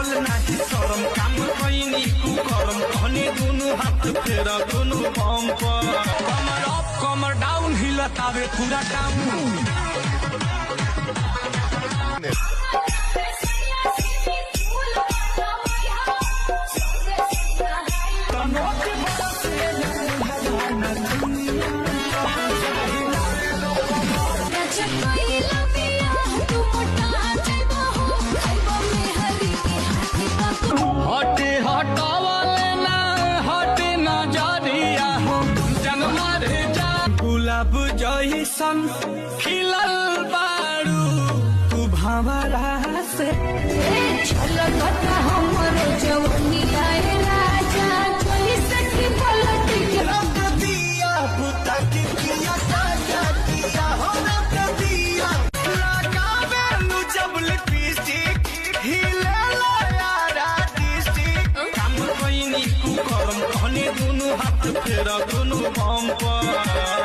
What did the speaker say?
लागल नाही शरम काम कइनी कुकरम कहनी दुनु हाथ फेरा दुनु बम पर कमर अप कमर डाउन हिलतावे पूरा टाउन गुलाब जैसन खिलल बारू तू भंवरा से छलकता हमरो जवनिया ए राजा चली सखी पलट के रख दिया बुता के किया साजा किया हो रख दिया लगावे नु जब लिपस्टिक हिले ला यारा डिस्ट्रिक्ट काम कइनी कुकरम कहनी दुनु हाथ फेरा दुनु बम पर